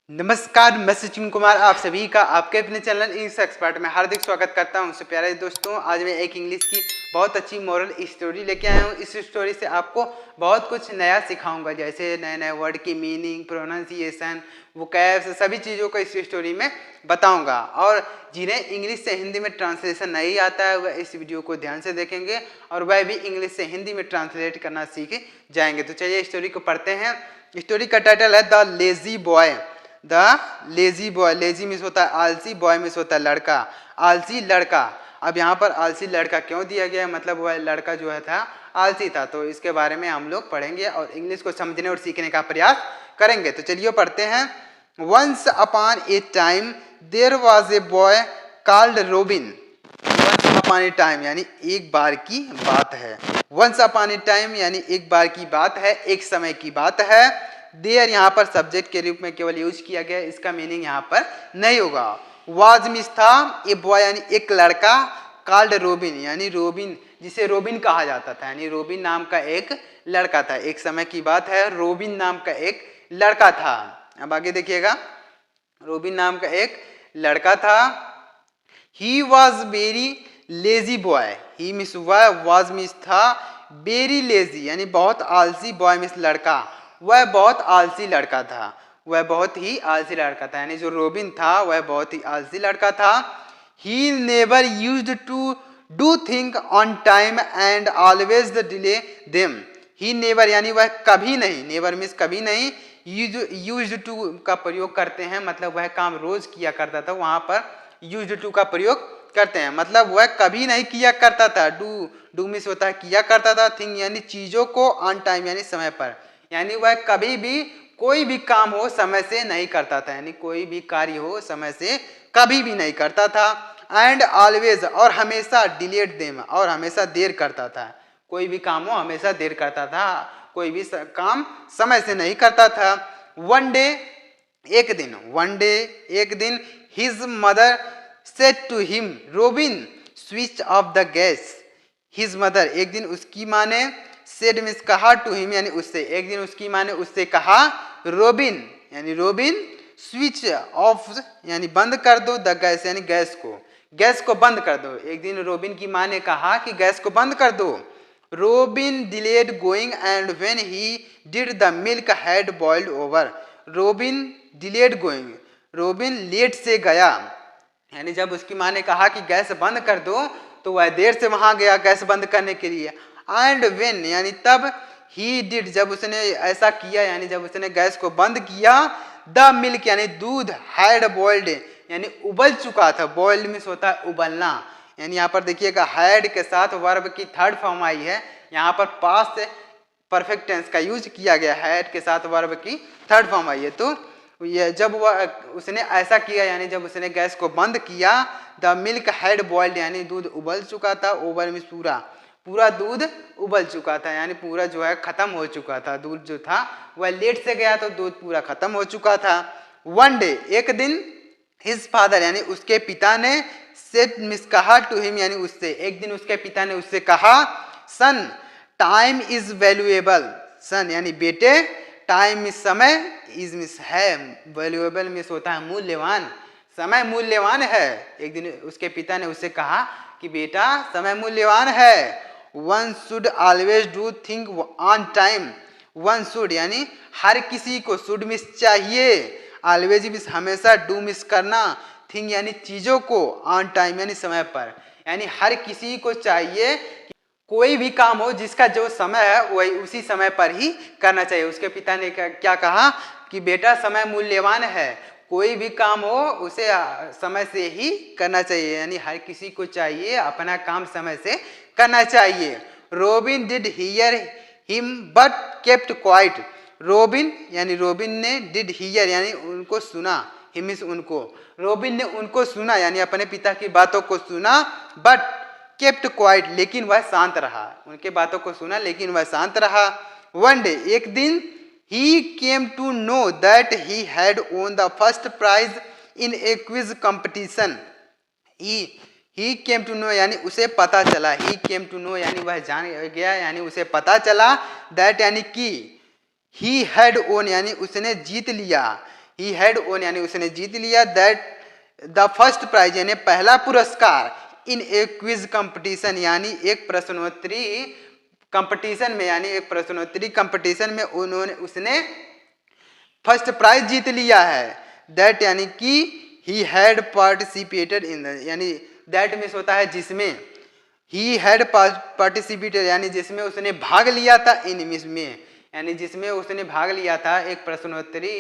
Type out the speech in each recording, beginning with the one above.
नमस्कार, मैं सचिन कुमार आप सभी का आपके अपने चैनल इंग्लिश एक्सपर्ट में हार्दिक स्वागत करता हूं। सो प्यारे दोस्तों, आज मैं एक इंग्लिश की बहुत अच्छी मोरल स्टोरी लेके आया हूं। इस स्टोरी से आपको बहुत कुछ नया सिखाऊंगा, जैसे नए नए वर्ड की मीनिंग, प्रोनाउंसिएशन, वोकैब्स, सभी चीज़ों को इस स्टोरी में बताऊंगा। और जिन्हें इंग्लिश से हिंदी में ट्रांसलेशन नहीं आता है वह इस वीडियो को ध्यान से देखेंगे और वह भी इंग्लिश से हिंदी में ट्रांसलेट करना सीख जाएंगे। तो चलिए स्टोरी को पढ़ते हैं। स्टोरी का टाइटल है the lazy boy. The lazy boy, lazy miss होता है आलसी, बॉय मिस होता है लड़का, आलसी लड़का। अब यहाँ पर आलसी लड़का क्यों दिया गया है, मतलब वह लड़का जो है था आलसी था। तो इसके बारे में हम लोग पढ़ेंगे और इंग्लिश को समझने और सीखने का प्रयास करेंगे। तो चलिए पढ़ते हैं। Once upon a time there was a boy called Robin. Once upon a time यानी एक बार की बात है। वंस अपॉन ए टाइम यानी एक बार की बात है, एक समय की बात है। देयर यहाँ पर सब्जेक्ट के रूप में केवल यूज किया गया, इसका मीनिंग यहाँ पर नहीं होगा। वाज मिस था, ए बॉय यानी एक लड़का, कॉल्ड रोबिन यानी रोबिन, जिसे रोबिन कहा जाता था, यानी रोबिन नाम का एक लड़का था। एक समय की बात है, रोबिन नाम का एक लड़का था। अब आगे देखिएगा, रोबिन नाम का एक लड़का था। He was very lazy boy, he miss हुआ, वॉज मिस था, वेरी लेजी यानी बहुत आलसी, बॉय मिस लड़का, वह बहुत आलसी लड़का था, वह बहुत ही आलसी लड़का था, यानी जो रोबिन था वह बहुत ही आलसी लड़का था। He never used to do thing on time and always the delay them. He never यानी वह कभी नहीं, नेवर मीन्स कभी नहीं, यूज्ड टू का प्रयोग करते हैं, मतलब वह काम रोज किया करता था, वहां पर यूज्ड टू का प्रयोग करते हैं, मतलब वह कभी नहीं किया करता था। डू मीन्स होता है किया करता था, थिंग यानी चीजों को, ऑन टाइम यानी समय पर, यानी वह कभी भी कोई भी काम हो समय से नहीं करता था, यानी कोई भी कार्य हो समय से कभी भी नहीं करता था। एंड ऑलवेज और हमेशा, डिलेड देम और हमेशा देर करता था, कोई भी काम हो हमेशा देर करता था, कोई भी काम समय से नहीं करता था। वन डे एक दिन, वन डे एक दिन, his mother said to him Robin switch off the gas. His mother एक दिन उसकी माँ ने, सेड मीन्स कहा, टू हिम यानी उससे, एक दिन उसकी माँ ने उससे कहा, रोबिन यानी रोबिन, स्विच ऑफ यानी बंद कर दो, द गैस यानी गैस को बंद कर दो। एक दिन रोबिन की माँ ने कहा कि गैस को बंद कर दो। Robin delayed going and when he did the milk had boiled over. Robin delayed going, Robin late से गया, यानी जब उसकी माँ ने कहा कि गैस बंद कर दो तो वह देर से वहां गया गैस बंद करने के लिए। एंड व्हेन यानी तब, ही डिड जब उसने ऐसा किया, यानी जब उसने गैस को बंद किया, द मिल्क यानी दूध, हैड बॉइल्ड यानी उबल चुका था, बॉइल्ड मीन्स होता है उबलना, यानी यहाँ पर देखिएगा हैड के साथ वर्ब की थर्ड फॉर्म आई है, यहाँ पर पास्ट परफेक्ट टेंस का यूज किया गया, हैड के साथ वर्ब की थर्ड फॉर्म आई है। तो ये जब वह उसने ऐसा किया, यानी जब उसने गैस को बंद किया, द मिल्क हैड बॉइल्ड यानी दूध उबल चुका था, ओवर मीन्स पूरा, पूरा दूध उबल चुका था, यानी पूरा जो है खत्म हो चुका था, दूध जो था वह लेट से गया तो दूध पूरा खत्म हो चुका था। वन डे एक दिन, हिज फादर यानी उसके पिता ने, सेड मिस कहा, टू हिम यानी उससे, एक दिन उसके पिता ने उससे कहा, सन टाइम इज वैल्यूएबल, सन यानी बेटे, टाइम मिस समय, इज मिस है, वैल्यूएबल मिस होता है मूल्यवान, समय मूल्यवान है। एक दिन उसके पिता ने उससे कहा कि बेटा समय मूल्यवान है। One should always do thing on time, one should यानी हर किसी को, शुड मिस चाहिए, ऑलवेज मिस हमेशा, डू मिस करना, थिंग यानी चीजों को, ऑन टाइम यानी समय पर, यानी हर किसी को चाहिए कोई भी काम हो जिसका जो समय है वही उसी समय पर ही करना चाहिए। उसके पिता ने क्या कहा कि बेटा समय मूल्यवान है, कोई भी काम हो उसे समय से ही करना चाहिए, यानी हर किसी को चाहिए अपना काम समय से करना चाहिए। Robin did hear him but kept quite, robin यानी रोबिन ने, डिड हियर यानी उनको सुना, हिम इस उनको, रोबिन ने उनको सुना यानी अपने पिता की बातों को सुना, बट केप्ट क्वाइट लेकिन वह शांत रहा, उनके बातों को सुना लेकिन वह शांत रहा। वन डे एक दिन, he came to know that he had won the first prize in a quiz competition. He came to know यानी उसे पता चला, ही केम टू नो यानी वह जान गया, यानी उसे पता चला, दैट यानी कि, ही हैड ओन यानी उसने जीत लिया, ही हैड ओन यानी उसने जीत लिया दैट द फर्स्ट प्राइज यानी पहला पुरस्कार इन ए क्विज कंपटीशन यानी एक प्रश्नोत्तरी कंपटीशन में, यानी एक प्रश्नोत्तरी कंपटीशन में उसने फर्स्ट प्राइज जीत लिया है। दैट यानी कि he had participated in the, यानी दैट मीन्स होता है जिसमें, ही हैड पार्टिसिपेटेड यानी जिसमें उसने भाग लिया था, इन में यानी जिसमें उसने भाग लिया था एक प्रश्नोत्तरी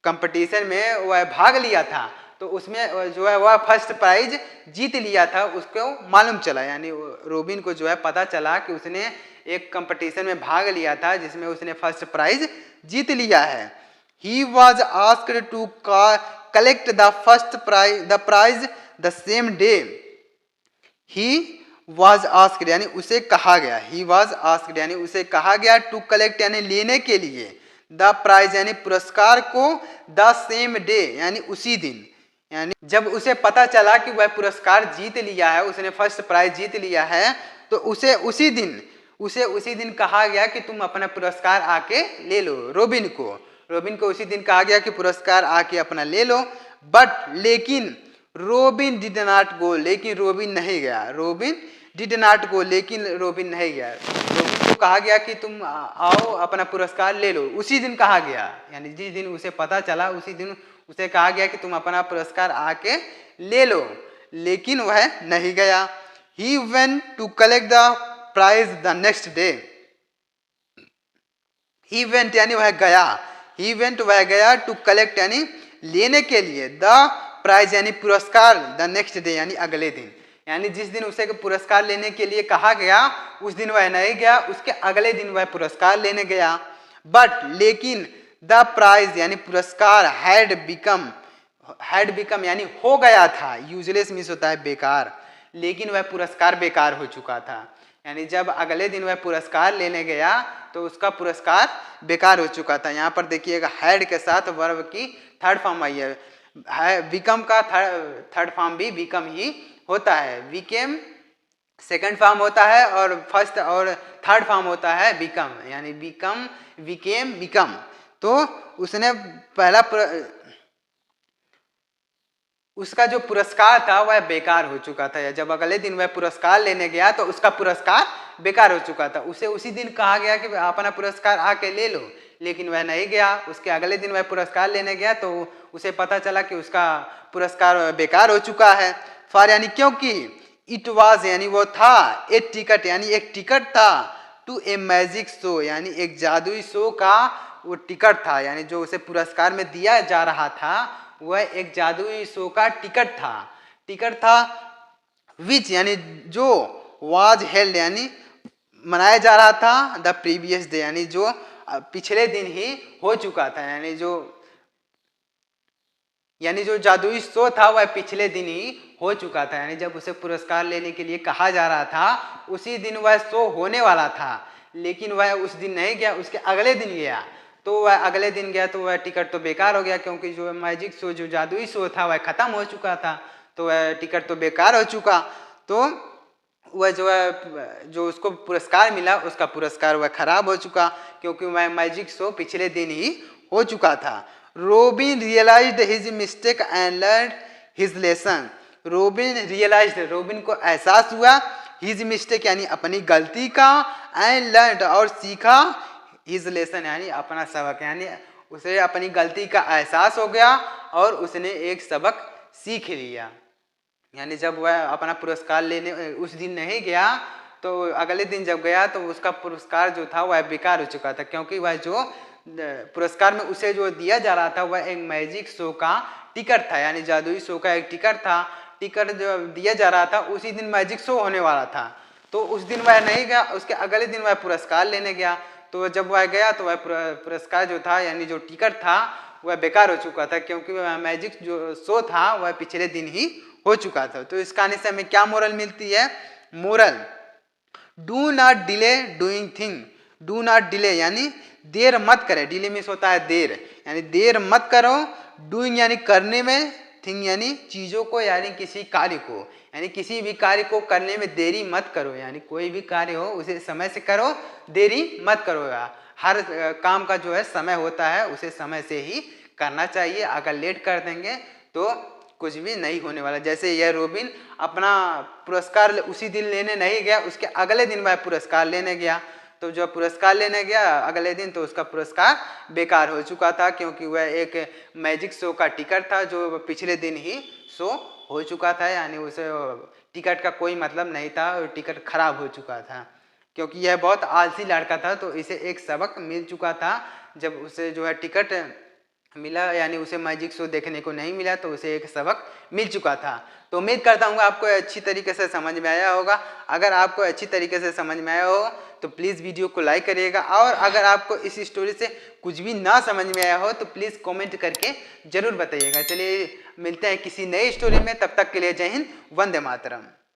कंपटीशन में वह भाग लिया था, तो उसमें जो है वह फर्स्ट प्राइज जीत लिया था, उसको मालूम चला, यानी रोबिन को जो है पता चला कि उसने एक कंपटीशन में भाग लिया था जिसमें उसने फर्स्ट प्राइज जीत लिया है। He was asked to collect the prize the same day. He was asked यानी उसे कहा गया, he was asked यानी उसे कहा गया to collect यानी लेने के लिए, the prize यानी पुरस्कार को, the same day यानी उसी दिन, यानी जब उसे पता चला कि वह पुरस्कार जीत लिया है, उसने फर्स्ट प्राइज जीत लिया है, तो उसे उसी दिन कहा गया कि तुम अपना पुरस्कार आके ले लो। रोबिन को उसी दिन कहा गया कि पुरस्कार आके अपना ले लो। बट लेकिन रोबिन डिड नॉट गो, लेकिन रोबिन नहीं गया। रोबिन डिड नॉट गो लेकिन रोबिन नहीं गया। रोबिन को कहा गया कि तुम आओ अपना पुरस्कार ले लो, उसी दिन कहा गया, यानी जिस दिन उसे पता चला उसी दिन उसे कहा गया कि तुम अपना पुरस्कार आके ले लो, लेकिन वह नहीं गया। He went to collect the prize the next day. He went यानी वह गया, ही वेंट वह गया, टू कलेक्ट यानी लेने के लिए, द प्राइज यानी पुरस्कार, द नेक्स्ट डे यानी अगले दिन, यानी जिस दिन उसे पुरस्कार लेने के लिए कहा गया उस दिन वह नहीं गया, उसके अगले दिन वह पुरस्कार लेने गया। बट लेकिन द प्राइज यानी पुरस्कार हैड बिकम यानी हो गया था, यूजलेस मीन्स होता है बेकार, लेकिन वह पुरस्कार बेकार हो चुका था, यानी जब अगले दिन वह पुरस्कार लेने गया तो उसका पुरस्कार बेकार हो चुका था। यहाँ पर देखिएगा हैड के साथ वर्ब की थर्ड फॉर्म आई है, बिकम का थर्ड फॉर्म भी बिकम ही होता है, बिकेम सेकंड फॉर्म होता है और फर्स्ट और थर्ड फॉर्म होता है बिकम, यानी बिकम, बिकेम, बिकम। तो उसने पहला उसका जो पुरस्कार था वह बेकार हो चुका था, या जब अगले दिन वह पुरस्कार लेने गया तो उसका पुरस्कार बेकार हो चुका था। उसे उसी दिन कहा गया कि अपना पुरस्कार आके ले लो, लेकिन वह नहीं गया, उसके अगले दिन वह पुरस्कार लेने गया तो उसे पता चला कि उसका पुरस्कार बेकार हो चुका है। फॉर यानी क्योंकि, इट वाज यानी वो था, ए टिकट यानी एक टिकट था, टू ए मैजिक शो यानी एक जादुई शो का वो टिकट था, यानी जो उसे पुरस्कार में दिया जा रहा था वह एक जादुई शो का टिकट था विच यानी जो, वाज हेल्ड यानी मनाया जा रहा था, द प्रीवियस डे यानी जो पिछले दिन ही हो चुका था, यानी जो जादुई शो था वह पिछले दिन ही हो चुका था, यानी जब उसे पुरस्कार लेने के लिए कहा जा रहा था उसी दिन वह शो होने वाला था, लेकिन वह उस दिन नहीं गया, उसके अगले दिन गया, तो वह अगले दिन गया तो वह टिकट तो बेकार हो गया, क्योंकि जो मैजिक शो, जो जादुई शो था वह खत्म हो चुका था, तो वह टिकट तो बेकार हो चुका। तो वह जो है, जो उसको पुरस्कार मिला उसका पुरस्कार वह खराब हो चुका, क्योंकि वह मैजिक शो पिछले दिन ही हो चुका था। Robin realized his mistake and learn his lesson. Robin को एहसास हुआ, हिज मिस्टेक यानी अपनी गलती का, एंड लर्न और सीखा, हिज लेसन यानी अपना सबक, यानी उसे अपनी गलती का एहसास हो गया और उसने एक सबक सीख लिया, यानी जब वह अपना पुरस्कार लेने उस दिन नहीं गया तो अगले दिन जब गया तो उसका पुरस्कार जो था वह बेकार हो चुका था, क्योंकि वह जो पुरस्कार में उसे जो दिया जा रहा था वह एक मैजिक शो का टिकट था, यानी जादुई शो का एक टिकट था। टिकट जो दिया जा रहा था उसी दिन मैजिक शो होने वाला था, तो उस दिन वह नहीं गया, उसके अगले दिन वह पुरस्कार लेने गया, तो जब वह गया तो वह पुरस्कार जो था यानी जो टिकट था वह बेकार हो चुका था, क्योंकि वह मैजिक जो शो था वह पिछले दिन ही हो चुका था। तो इस कहानी से हमें क्या मोरल मिलती है? Moral, do not delay doing thing. Do not delay यानी देर मत करें, डिले मीन्स होता है देर, यानी देर मत करो, डूइंग यानी करने में, थिंग यानी चीज़ों को, यानी किसी कार्य को, यानी किसी भी कार्य को करने में देरी मत करो, यानी कोई भी कार्य हो उसे समय से करो, देरी मत करो। हर काम का जो है समय होता है, उसे समय से ही करना चाहिए। अगर लेट कर देंगे तो कुछ भी नहीं होने वाला। जैसे यह रोबिन अपना पुरस्कार उसी दिन लेने नहीं गया, उसके अगले दिन वह पुरस्कार लेने गया। तो जब पुरस्कार लेने गया अगले दिन तो उसका पुरस्कार बेकार हो चुका था, क्योंकि वह एक मैजिक शो का टिकट था जो पिछले दिन ही शो हो चुका था, यानी उसे टिकट का कोई मतलब नहीं था और टिकट खराब हो चुका था। क्योंकि यह बहुत आलसी लड़का था तो इसे एक सबक मिल चुका था। जब उसे जो है टिकट मिला, यानी उसे मैजिक शो देखने को नहीं मिला, तो उसे एक सबक मिल चुका था। तो उम्मीद करता हूँ आपको अच्छी तरीके से समझ में आया होगा। अगर आपको अच्छी तरीके से समझ में आया हो तो प्लीज़ वीडियो को लाइक करिएगा, और अगर आपको इस स्टोरी से कुछ भी ना समझ में आया हो तो प्लीज़ कमेंट करके ज़रूर बताइएगा। चलिए मिलते हैं किसी नई स्टोरी में, तब तक के लिए जय हिंद, वंदे मातरम।